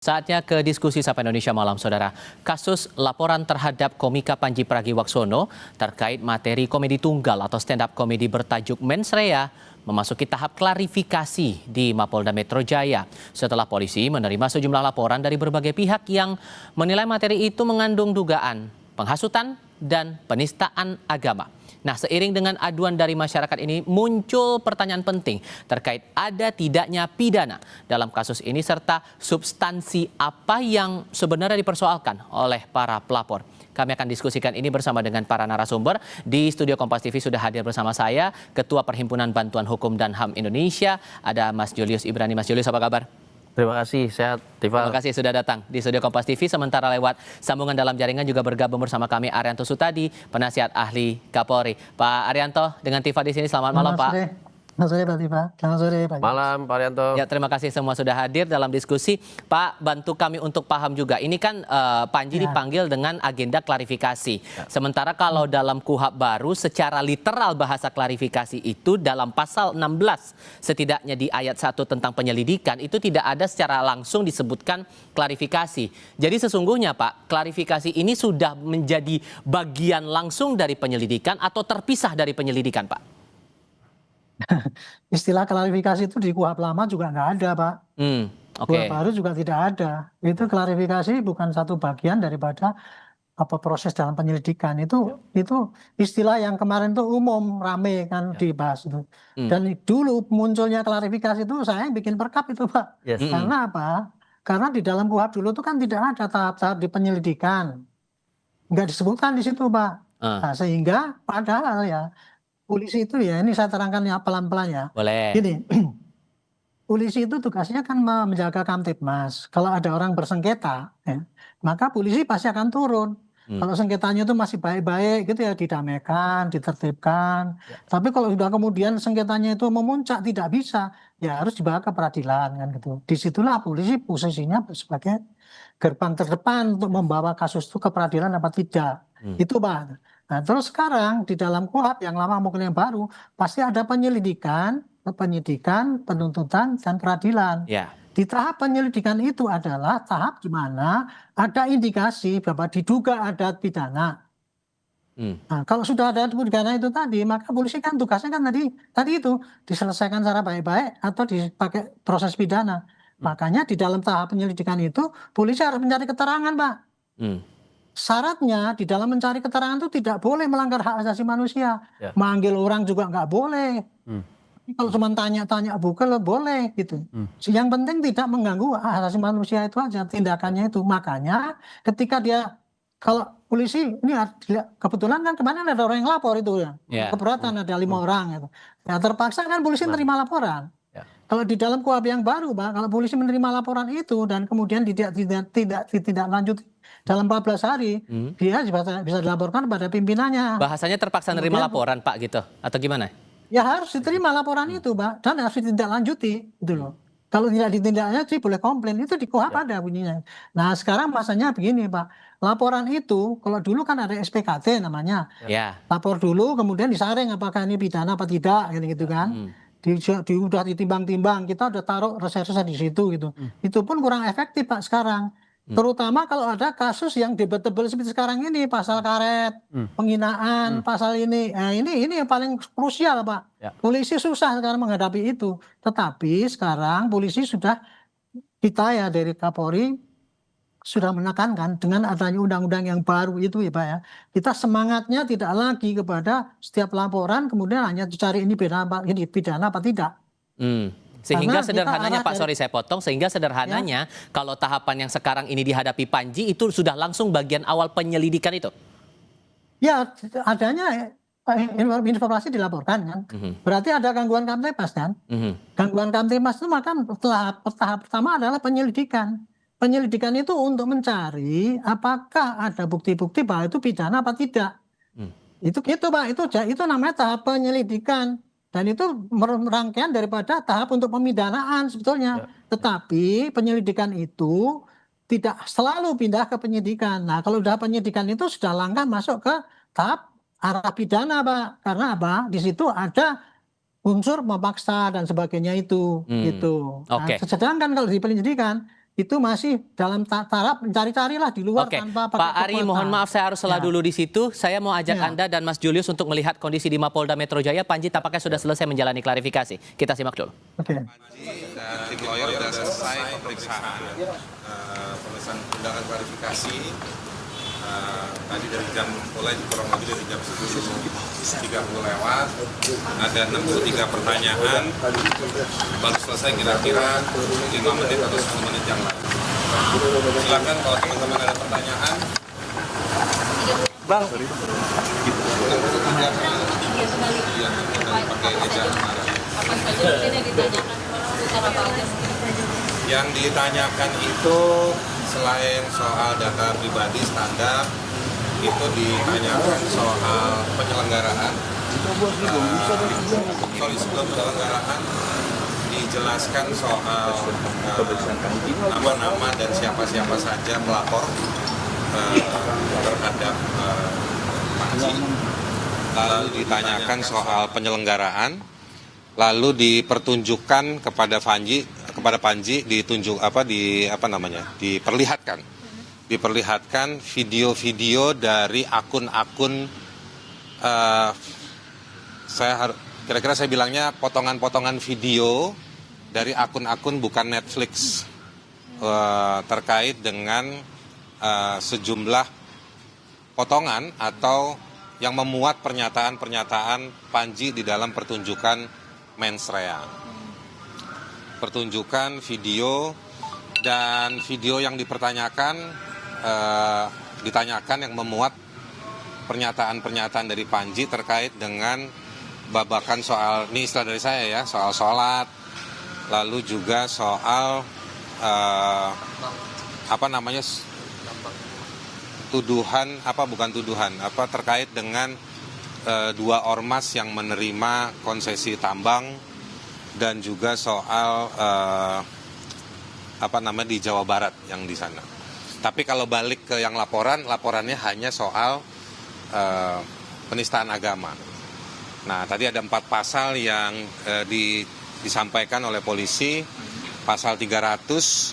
Saatnya ke diskusi Sapa Indonesia Malam, Saudara. Kasus laporan terhadap komika Panji Pragiwaksono terkait materi komedi tunggal atau stand-up komedi bertajuk Mens Rea memasuki tahap klarifikasi di Mapolda Metro Jaya setelah polisi menerima sejumlah laporan dari berbagai pihak yang menilai materi itu mengandung dugaan penghasutan dan penistaan agama. Nah, seiring dengan aduan dari masyarakat ini muncul pertanyaan penting terkait ada tidaknya pidana dalam kasus ini serta substansi apa yang sebenarnya dipersoalkan oleh para pelapor. Kami akan diskusikan ini bersama dengan para narasumber. Di studio Kompas TV sudah hadir bersama saya Ketua Perhimpunan Bantuan Hukum dan HAM Indonesia, ada Mas Julius Ibrani. Mas Julius, apa kabar? Terima kasih, sehat. Terima kasih sudah datang di studio Kompas TV. Sementara lewat sambungan dalam jaringan juga bergabung bersama kami Arianto Sutadi, penasihat ahli Kapolri. Pak Arianto dengan Tifa di sini. Selamat malam, Pak. Selamat sore, Pak Tifa. Selamat sore, Pak. Malam, Pak Arianto. Ya, terima kasih semua sudah hadir dalam diskusi. Pak, bantu kami untuk paham juga. Ini kan Panji dipanggil dengan agenda klarifikasi. Sementara kalau dalam KUHP baru secara literal bahasa klarifikasi itu dalam pasal 16 setidaknya di ayat 1 tentang penyelidikan itu tidak ada secara langsung disebutkan klarifikasi. Jadi sesungguhnya Pak, klarifikasi ini sudah menjadi bagian langsung dari penyelidikan atau terpisah dari penyelidikan, Pak? Istilah klarifikasi itu di KUHP lama juga nggak ada, Pak. KUHP baru juga tidak ada. Itu klarifikasi bukan satu bagian daripada proses dalam penyelidikan. Itu istilah yang kemarin tuh umum rame kan dibahas itu. Dan dulu munculnya klarifikasi itu saya yang bikin perkap itu, Pak. Karena apa? Karena di dalam KUHP dulu itu kan tidak ada tahap-tahap di penyelidikan. Nggak disebutkan di situ, Pak. Nah, sehingga padahal ya polisi itu ya, ini saya terangkan ya pelan-pelan ya. Boleh. Gini, polisi itu tugasnya kan menjaga Kamtibmas. Kalau ada orang bersengketa, ya, maka polisi pasti akan turun. Kalau sengketanya itu masih baik-baik gitu ya, didamaikan, ditertibkan. Tapi kalau sudah kemudian sengketanya itu memuncak tidak bisa, ya harus dibawa ke peradilan kan gitu. Disitulah polisi posisinya sebagai gerbang terdepan untuk membawa kasus itu ke peradilan apa tidak. Itu Pak. Nah, terus sekarang di dalam KUHP yang lama maupun yang baru pasti ada penyidikan, penuntutan, dan peradilan. Di tahap penyelidikan itu adalah tahap di mana ada indikasi bahwa diduga ada pidana. Nah, kalau sudah ada pidana itu tadi, maka polisi kan tugasnya kan tadi itu diselesaikan secara baik-baik atau dipakai proses pidana. Makanya di dalam tahap penyelidikan itu polisi harus mencari keterangan, Pak. Syaratnya di dalam mencari keterangan itu tidak boleh melanggar hak asasi manusia. Manggil orang juga nggak boleh. Kalau cuma tanya-tanya bukan boleh gitu. Yang penting tidak mengganggu hak asasi manusia itu aja tindakannya itu. Makanya ketika dia kalau polisi ini kebetulan kan kemarin ada orang yang lapor itu ya. Keberatan ada 5 orang gitu. Ya terpaksa kan polisi menerima laporan. Kalau di dalam KUHP yang baru, Pak, kalau polisi menerima laporan itu dan kemudian tidak lanjut dalam 14 hari, dia bisa dilaporkan pada pimpinannya. Bahasanya terpaksa menerima laporan, Pak, gitu? Atau gimana? Ya harus diterima laporan itu, Pak, dan harus ditindaklanjuti, gitu loh. Kalau tidak ditindaklanjuti boleh komplain, itu di KUHP ada bunyinya. Nah sekarang masanya begini, Pak, laporan itu kalau dulu kan ada SPKT namanya, lapor dulu kemudian disaring apakah ini pidana apa tidak, gitu kan. Udah ditimbang-timbang, kita udah taruh reserse di situ gitu. Itu pun kurang efektif Pak sekarang. Terutama kalau ada kasus yang debatable seperti sekarang ini, pasal karet, penghinaan, pasal ini. Nah, ini yang paling krusial Pak. Polisi susah sekarang menghadapi itu. Tetapi sekarang polisi sudah, kita ya dari Kapolri sudah menekankan dengan adanya undang-undang yang baru itu ya Pak ya, kita semangatnya tidak lagi kepada setiap laporan kemudian hanya dicari ini pidana apa tidak. Sehingga sederhananya Pak, sorry saya potong, sehingga sederhananya kalau tahapan yang sekarang ini dihadapi Panji itu sudah langsung bagian awal penyelidikan itu? Ya adanya informasi dilaporkan kan, berarti ada gangguan Kamtibmas kan, gangguan Kamtibmas itu maka tahap pertama adalah penyelidikan. Penyelidikan itu untuk mencari apakah ada bukti-bukti bahwa itu pidana apa tidak. Itu gitu Pak, itu namanya tahap penyelidikan. Dan itu rangkaian daripada tahap untuk pemidanaan sebetulnya. Tetapi penyelidikan itu tidak selalu pindah ke penyidikan. Nah kalau sudah penyidikan itu sudah langkah masuk ke tahap arah pidana Pak. Karena apa? Di situ ada unsur memaksa dan sebagainya itu. Gitu. Nah, sedangkan kalau di penyidikan itu masih dalam tahap mencari-carilah di luar Oke, tanpa Pak pakai Ari, kekuatan. mohon maaf saya harus salah Ya. dulu di situ. Saya mau ajak Ya. Anda dan Mas Julius untuk melihat kondisi di Mapolda Metro Jaya. Panji tampaknya sudah selesai menjalani klarifikasi. Kita simak dulu. Oke. Tim lawyer sudah selesai pemeriksaan undangan klarifikasi tadi dari jam mulai kurang lebih dari jam 10.30 lewat, ada 63 pertanyaan, baru selesai kira-kira 5 menit atau 10 menit yang lalu. Silakan kalau teman-teman ada pertanyaan. Bang, Yang ditanyakan itu selain soal data pribadi standar, itu ditanyakan soal penyelenggaraan. Sebelum penyelenggaraan dijelaskan soal nama-nama dan siapa-siapa saja pelapor terhadap Panji. Lalu ditanyakan soal penyelenggaraan, lalu dipertunjukkan kepada Panji diperlihatkan video-video dari akun-akun kira-kira saya bilangnya potongan-potongan video dari akun-akun bukan Netflix terkait dengan sejumlah potongan atau yang memuat pernyataan-pernyataan Panji di dalam pertunjukan Mens Rea. Pertunjukan video dan video yang ditanyakan yang memuat pernyataan-pernyataan dari Panji terkait dengan babakan soal, ini istilah dari saya ya, soal sholat, lalu juga soal terkait dengan dua ormas yang menerima konsesi tambang dan juga soal di Jawa Barat yang di sana. Tapi kalau balik ke yang laporannya hanya soal penistaan agama. Nah, tadi ada 4 pasal yang disampaikan oleh polisi, pasal 300,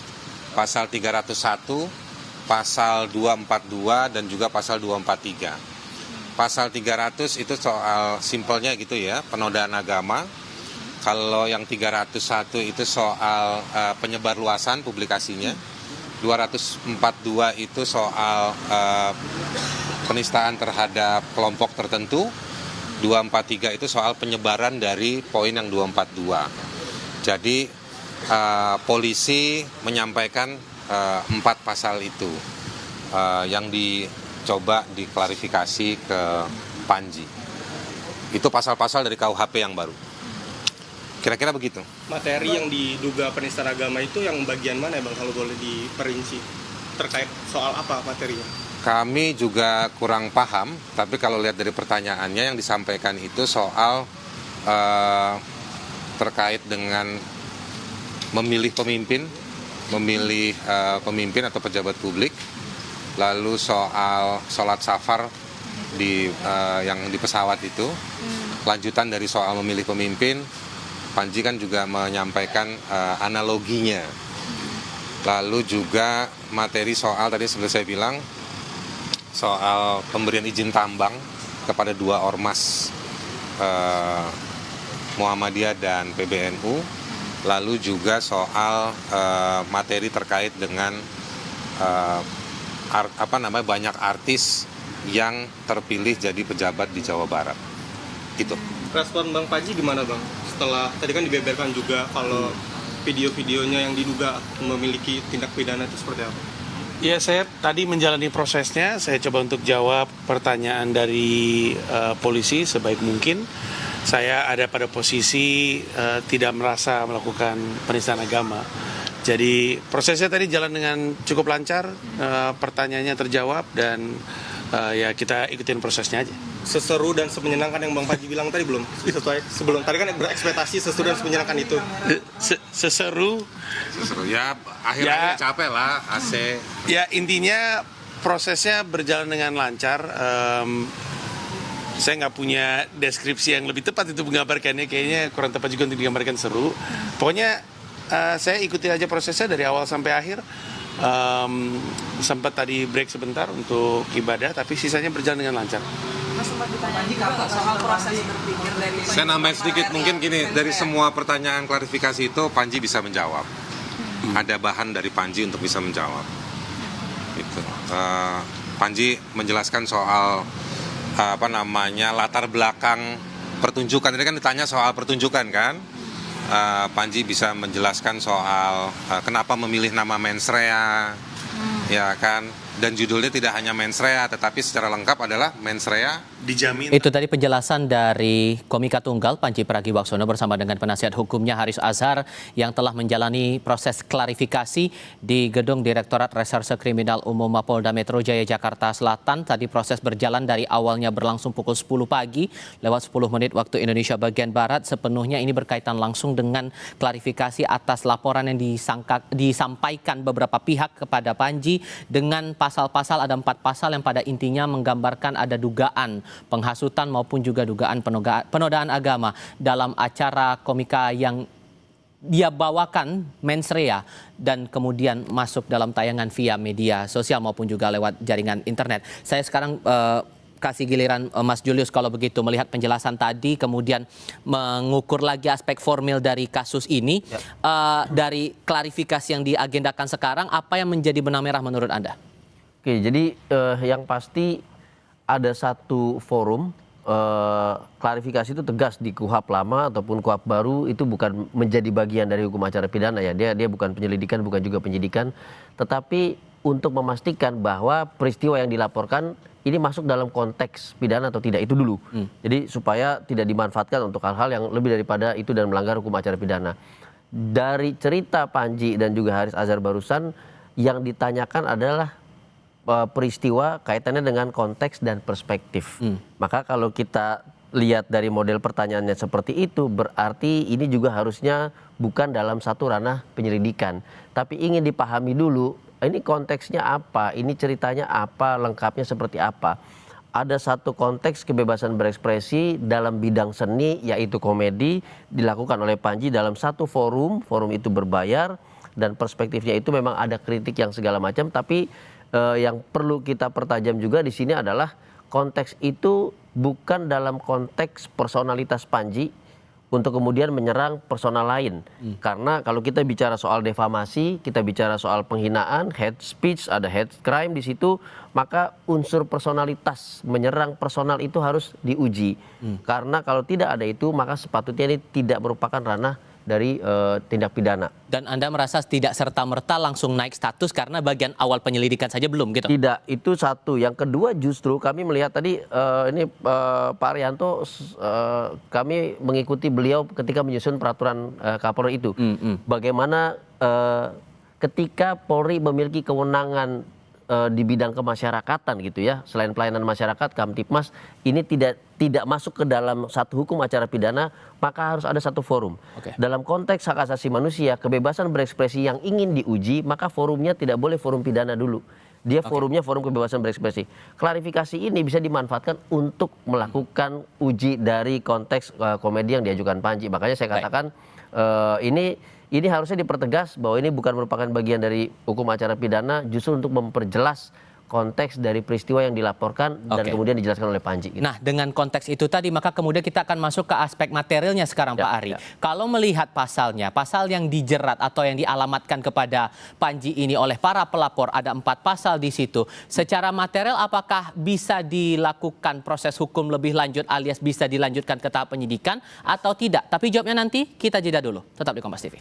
pasal 301, pasal 242 dan juga pasal 243. Pasal 300 itu soal simpelnya gitu ya, penodaan agama. Kalau yang 301 itu soal penyebarluasan publikasinya. 242 itu soal penistaan terhadap kelompok tertentu. 243 itu soal penyebaran dari poin yang 242. Jadi polisi menyampaikan 4 pasal itu yang dicoba diklarifikasi ke Panji. Itu pasal-pasal dari KUHP yang baru. Kira-kira begitu. Materi yang diduga penistaan agama itu yang bagian mana ya Bang, kalau boleh diperinci? Terkait soal apa materinya? Kami juga kurang paham, tapi kalau lihat dari pertanyaannya yang disampaikan itu soal terkait dengan memilih pemimpin atau pejabat publik, lalu soal sholat safar yang di pesawat itu, lanjutan dari soal memilih pemimpin. Panji kan juga menyampaikan analoginya, lalu juga materi soal tadi seperti saya bilang soal pemberian izin tambang kepada 2 ormas Muhammadiyah dan PBNU. Lalu juga soal materi terkait dengan banyak artis yang terpilih jadi pejabat di Jawa Barat. Itu. Respon Bang Panji gimana Bang? Setelah tadi kan dibeberkan juga kalau video-videonya yang diduga memiliki tindak pidana itu seperti apa? Ya, saya tadi menjalani prosesnya. Saya coba untuk jawab pertanyaan dari polisi sebaik mungkin. Saya ada pada posisi tidak merasa melakukan penistaan agama. Jadi prosesnya tadi jalan dengan cukup lancar, pertanyaannya terjawab dan ya kita ikutin prosesnya aja. Seseru dan semenyenangkan yang Bang Panji bilang tadi belum sesuai sebelum tadi kan berekspektasi seseru dan semenyenangkan itu. Seseru Ya, akhirnya capek lah AC. Ya, intinya prosesnya berjalan dengan lancar. Saya nggak punya deskripsi yang lebih tepat itu menggambarkannya, kayaknya kurang tepat juga untuk digambarkan seru. Pokoknya saya ikuti aja prosesnya dari awal sampai akhir. Sempat tadi break sebentar untuk ibadah, tapi sisanya berjalan dengan lancar. Saya nambahin sedikit, mungkin gini, dari semua pertanyaan klarifikasi itu Panji bisa menjawab. Ada bahan dari Panji untuk bisa menjawab. Itu. Panji menjelaskan soal latar belakang pertunjukan. Tadi kan ditanya soal pertunjukan kan? Panji bisa menjelaskan soal kenapa memilih nama Mensrea, ya kan? Dan judulnya tidak hanya Mensrea, tetapi secara lengkap adalah Mensrea Dijamin. Itu tadi penjelasan dari Komika Tunggal Panji Pragiwaksono bersama dengan penasihat hukumnya Haris Azhar yang telah menjalani proses klarifikasi di Gedung Direktorat Reserse Kriminal Umum Mapolda Metro Jaya Jakarta Selatan. Tadi proses berjalan dari awalnya berlangsung pukul 10 pagi lewat 10 menit waktu Indonesia bagian Barat. Sepenuhnya ini berkaitan langsung dengan klarifikasi atas laporan yang disampaikan beberapa pihak kepada Panji dengan pasal-pasal, ada 4 pasal yang pada intinya menggambarkan ada dugaan penghasutan maupun juga dugaan penodaan agama dalam acara komika yang dia bawakan Mensrea dan kemudian masuk dalam tayangan via media sosial maupun juga lewat jaringan internet. Saya sekarang kasih giliran Mas Julius kalau begitu, melihat penjelasan tadi kemudian mengukur lagi aspek formil dari kasus ini. Dari klarifikasi yang diagendakan sekarang, apa yang menjadi benang merah menurut Anda? Oke, jadi yang pasti ada satu forum klarifikasi itu tegas di KUHP lama ataupun KUHP baru itu bukan menjadi bagian dari hukum acara pidana ya. Dia bukan penyelidikan, bukan juga penyidikan, tetapi untuk memastikan bahwa peristiwa yang dilaporkan ini masuk dalam konteks pidana atau tidak itu dulu. Jadi supaya tidak dimanfaatkan untuk hal-hal yang lebih daripada itu dan melanggar hukum acara pidana. Dari cerita Panji dan juga Haris Azhar barusan yang ditanyakan adalah peristiwa kaitannya dengan konteks dan perspektif. Maka kalau kita lihat dari model pertanyaannya seperti itu, berarti ini juga harusnya bukan dalam satu ranah penyelidikan, tapi ingin dipahami dulu ini konteksnya apa, ini ceritanya apa, lengkapnya seperti apa. Ada satu konteks kebebasan berekspresi dalam bidang seni, yaitu komedi, dilakukan oleh Panji dalam satu forum itu berbayar, dan perspektifnya itu memang ada kritik yang segala macam, tapi yang perlu kita pertajam juga di sini adalah konteks itu bukan dalam konteks personalitas Panji untuk kemudian menyerang personal lain. Karena kalau kita bicara soal defamasi, kita bicara soal penghinaan, hate speech, ada hate crime di situ, maka unsur personalitas menyerang personal itu harus diuji. Karena kalau tidak ada itu, maka sepatutnya ini tidak merupakan ranah dari tindak pidana. Dan Anda merasa tidak serta-merta langsung naik status karena bagian awal penyelidikan saja belum gitu? Tidak, itu satu. Yang kedua justru kami melihat tadi Pak Arianto, kami mengikuti beliau ketika menyusun peraturan Kapolri itu. Bagaimana ketika Polri memiliki kewenangan di bidang kemasyarakatan gitu ya, selain pelayanan masyarakat, Kamtipmas ini tidak masuk ke dalam satu hukum acara pidana, maka harus ada satu forum. Dalam konteks hak asasi manusia, kebebasan berekspresi yang ingin diuji, maka forumnya tidak boleh forum pidana dulu. Dia forumnya forum kebebasan berekspresi. Klarifikasi ini bisa dimanfaatkan untuk melakukan uji dari konteks komedi yang diajukan Panji. Makanya saya katakan ini harusnya dipertegas bahwa ini bukan merupakan bagian dari hukum acara pidana, justru untuk memperjelas konteks dari peristiwa yang dilaporkan dan kemudian dijelaskan oleh Panji. Gitu. Nah, dengan konteks itu tadi, maka kemudian kita akan masuk ke aspek materialnya sekarang, Pak Ari. Kalau melihat pasalnya, pasal yang dijerat atau yang dialamatkan kepada Panji ini oleh para pelapor, ada 4 pasal di situ. Secara material, apakah bisa dilakukan proses hukum lebih lanjut alias bisa dilanjutkan ke tahap penyidikan atau tidak? Tapi jawabnya nanti, kita jeda dulu. Tetap di Kompas TV.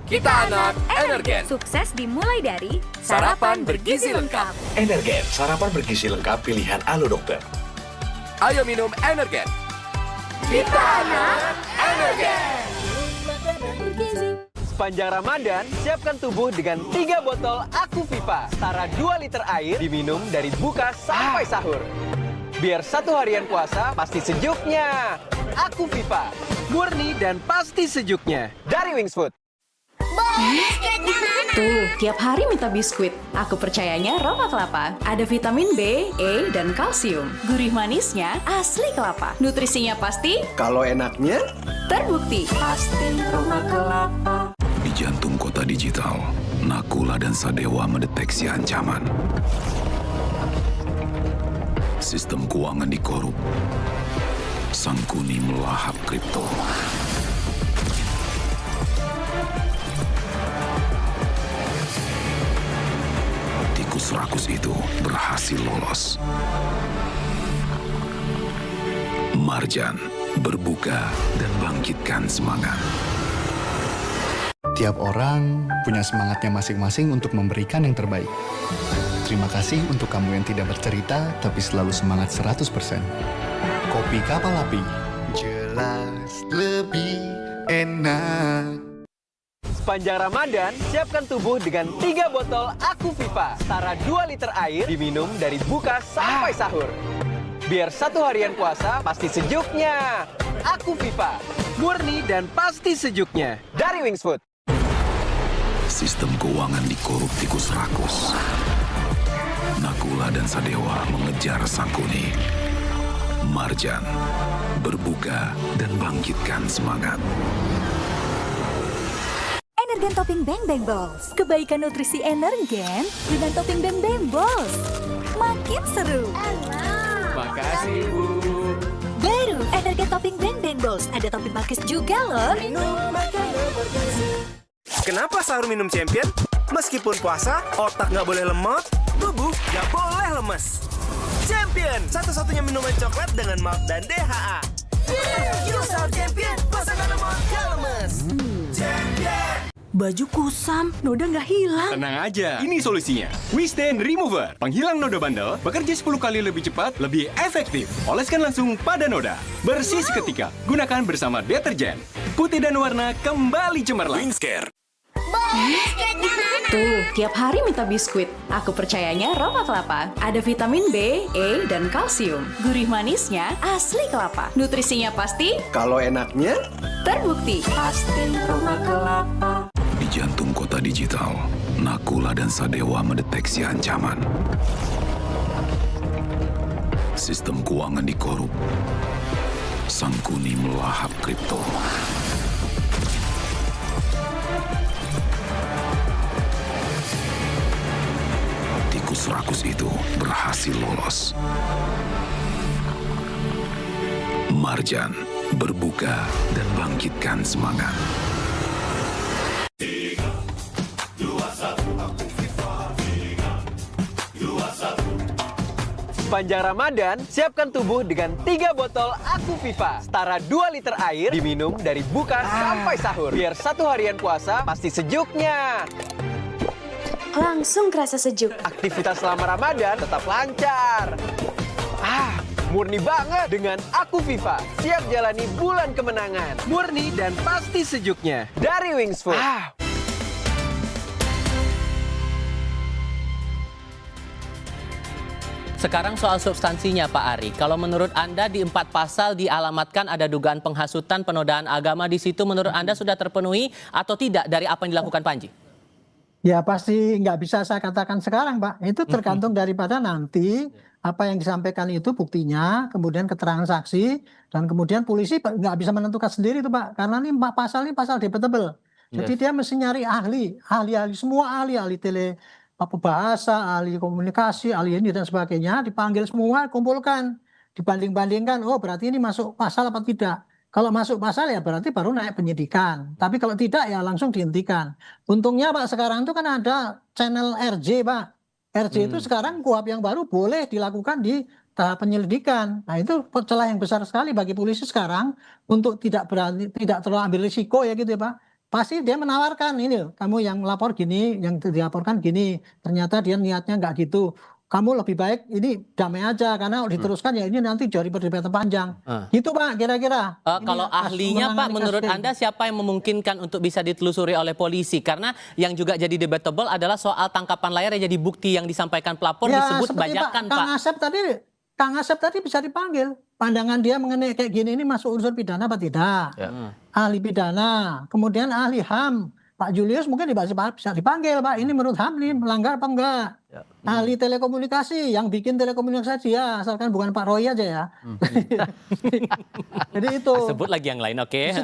Kita anak Energen. Sukses dimulai dari Sarapan bergizi lengkap. Energen, sarapan bergizi lengkap pilihan Alo Dokter. Ayo minum Energen. Kita anak Energen. Sepanjang Ramadan, siapkan tubuh dengan 3 botol Aku Viva. Setara 2 liter air diminum dari buka sampai sahur. Biar 1 harian puasa pasti sejuknya. Aku Viva, murni dan pasti sejuknya. Dari Wings Food. Tuh, tiap hari minta biskuit. Aku percayanya Roma Kelapa. Ada vitamin B, E, dan kalsium. Gurih manisnya asli kelapa. Nutrisinya pasti, Kalau enaknya, terbukti. Pasti Roma Kelapa. Di jantung kota digital, Nakula dan Sadewa mendeteksi ancaman. Sistem keuangan dikorup. Sangkuni melahap kripto. Tikus rakus itu berhasil lolos. Marjan berbuka dan bangkitkan semangat. Tiap orang punya semangatnya masing-masing untuk memberikan yang terbaik. Terima kasih untuk kamu yang tidak bercerita, tapi selalu semangat 100%. Kopi Kapal Api, jelas lebih enak. sepanjang Ramadan, siapkan tubuh dengan 3 botol Aku Viva. Setara 2 liter air diminum dari buka sampai sahur. Biar satu harian puasa pasti sejuknya. Aku Viva, murni dan pasti sejuknya. Dari Wings Food. Sistem keuangan dikorup tikus rakus. Nakula dan Sadewa mengejar Sangkuni. Marjan berbuka dan bangkitkan semangat. Energen Topping Bang Bang Balls. Kebaikan nutrisi Energen dengan topping Bang Bang Balls. Makin seru. Makasih, Bu. Baru Energen Topping Bang Bang Balls. Ada topping markis juga loh. Kenapa sahur minum Champion? Meskipun puasa, otak nggak boleh lemot, tubuh nggak boleh lemes. Champion, satu-satunya minuman coklat dengan malt dan DHA. Yuk sahur Champion, puasa nggak lemot, nggak lemes. Champion. Baju kusam, noda nggak hilang. Tenang aja, ini solusinya. Wistain Remover, penghilang noda bandel, bekerja 10 kali lebih cepat, lebih efektif. Oleskan langsung pada noda. Bersih seketika, gunakan bersama deterjen. Putih dan warna kembali cemerlang. Wingscare. Tuh, tiap hari minta biskuit. Aku percayanya Roma Kelapa. Ada vitamin B, E, dan kalsium. Gurih manisnya asli kelapa. Nutrisinya pasti, Kalau enaknya, terbukti. Pasti Roma Kelapa. Di jantung kota digital, Nakula dan Sadewa mendeteksi ancaman. Sistem keuangan dikorup. Sangkuni melahap kripto. Tikus rakus itu berhasil lolos. Marjan berbuka dan bangkitkan semangat. sepanjang Ramadan, siapkan tubuh dengan 3 botol Aku Viva. Setara 2 liter air diminum dari buka sampai sahur. Biar satu harian puasa pasti sejuknya. Langsung kerasa sejuk. Aktivitas selama Ramadan tetap lancar. Murni banget dengan Aku Viva. Siap jalani bulan kemenangan. Murni dan pasti sejuknya. Dari Wings Food. Sekarang soal substansinya Pak Ari. Kalau menurut Anda di 4 pasal dialamatkan ada dugaan penghasutan penodaan agama di situ, menurut Anda sudah terpenuhi atau tidak dari apa yang dilakukan Panji? Ya pasti nggak bisa saya katakan sekarang Pak. Itu tergantung daripada nanti apa yang disampaikan itu buktinya, kemudian keterangan saksi, dan kemudian polisi nggak bisa menentukan sendiri itu Pak. Karena ini pasal debatable. Jadi dia mesti nyari ahli semua ahli bahasa, ahli komunikasi, ahli ini dan sebagainya, dipanggil semua, kumpulkan, dibanding-bandingkan, oh berarti ini masuk pasal apa tidak. Kalau masuk pasal ya berarti baru naik penyidikan. Tapi kalau tidak ya langsung dihentikan. Untungnya Pak sekarang itu kan ada channel RJ Pak. RJ itu sekarang KUHP yang baru boleh dilakukan di tahap penyelidikan. Nah itu celah yang besar sekali bagi polisi sekarang untuk tidak terlalu ambil risiko ya gitu ya Pak. Pasti dia menawarkan ini, kamu yang lapor gini, yang dilaporkan gini, ternyata dia niatnya nggak gitu. Kamu lebih baik ini damai aja karena diteruskan ya ini nanti jadi perdebatan panjang. Gitu Pak kira-kira. Kalau ahlinya Pak menurut Anda siapa yang memungkinkan untuk bisa ditelusuri oleh polisi? Karena yang juga jadi debatable adalah soal tangkapan layar yang jadi bukti yang disampaikan pelapor ya, disebut bajakan Pak. Kang Asep tadi bisa dipanggil. Pandangan dia mengenai kayak gini ini masuk unsur pidana apa tidak? Ahli pidana, kemudian ahli HAM, Pak Julius mungkin bisa dipanggil, Pak. Ini menurut HAM ini melanggar apa enggak? Ahli telekomunikasi yang bikin telekomunikasi dia, asalkan bukan Pak Roy aja ya. Jadi itu. Sebut lagi yang lain, oke.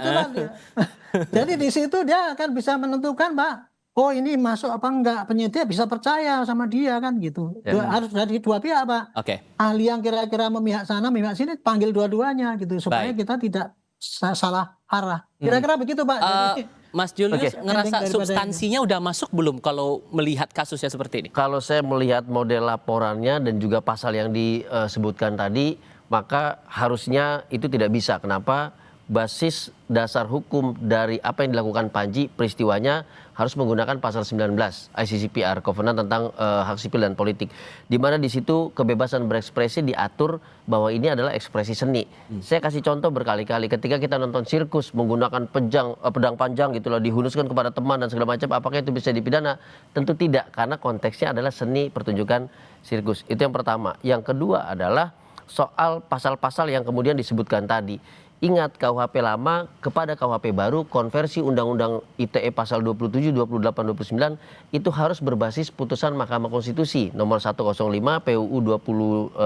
Jadi di situ dia akan bisa menentukan, Pak. Oh ini masuk apa enggak, penyidik bisa percaya sama dia kan gitu. Harus dari dua pihak, Pak. Oke. Ahli yang kira-kira memihak sana, memihak sini, panggil dua-duanya gitu supaya kita tidak salah arah. Kira-kira begitu, Pak. Jadi, Mas Julius ngerasa substansinya udah masuk belum kalau melihat kasusnya seperti ini? Kalau saya melihat model laporannya dan juga pasal yang disebutkan tadi, maka harusnya itu tidak bisa. Kenapa? Basis dasar hukum dari apa yang dilakukan Panji, peristiwanya harus menggunakan pasal 19 ICCPR, Covenant tentang hak sipil dan politik. Di mana di situ kebebasan berekspresi diatur bahwa ini adalah ekspresi seni. Saya kasih contoh berkali-kali ketika kita nonton sirkus menggunakan pedang panjang gitu loh, dihunuskan kepada teman dan segala macam, apakah itu bisa dipidana? Tentu tidak, karena konteksnya adalah seni pertunjukan sirkus. Itu yang pertama. Yang kedua adalah soal pasal-pasal yang kemudian disebutkan tadi. Ingat KUHP lama kepada KUHP baru, konversi Undang-Undang ITE pasal 27, 28, 29 itu harus berbasis putusan Mahkamah Konstitusi nomor 105 PUU 22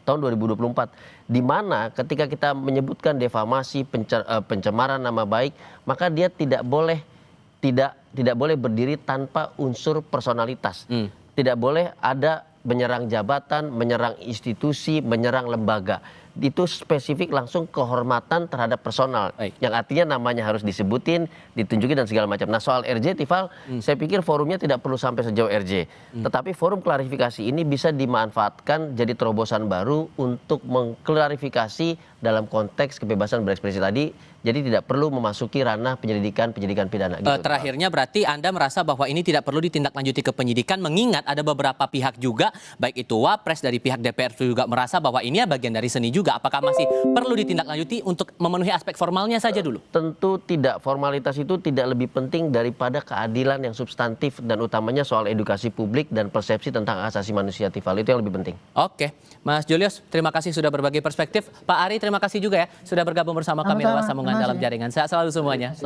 tahun 2024. Di mana ketika kita menyebutkan defamasi, pencemaran nama baik, maka dia tidak boleh berdiri tanpa unsur personalitas. Tidak boleh ada menyerang jabatan, menyerang institusi, menyerang lembaga. Itu spesifik langsung kehormatan terhadap personal. Yang artinya namanya harus disebutin, ditunjukin dan segala macam. Nah soal RJ, Tifal, saya pikir forumnya tidak perlu sampai sejauh RJ. Tetapi forum klarifikasi ini bisa dimanfaatkan jadi terobosan baru untuk mengklarifikasi dalam konteks kebebasan berekspresi tadi. Jadi tidak perlu memasuki ranah penyidikan pidana. Gitu, terakhirnya berarti Anda merasa bahwa ini tidak perlu ditindaklanjuti ke penyidikan, mengingat ada beberapa pihak juga, baik itu Wapres dari pihak DPR juga merasa bahwa ini bagian dari seni juga. Apakah masih perlu ditindaklanjuti untuk memenuhi aspek formalnya saja dulu? Tentu tidak. Formalitas itu tidak lebih penting daripada keadilan yang substantif dan utamanya soal edukasi publik dan persepsi tentang hak asasi manusia, Tifal. Itu yang lebih penting. Oke, Mas Julius, terima kasih sudah berbagi perspektif. Pak Ari, terima kasih juga ya sudah bergabung bersama kami lewat sambungan dalam jaringan. Sehat selalu semuanya. Selamat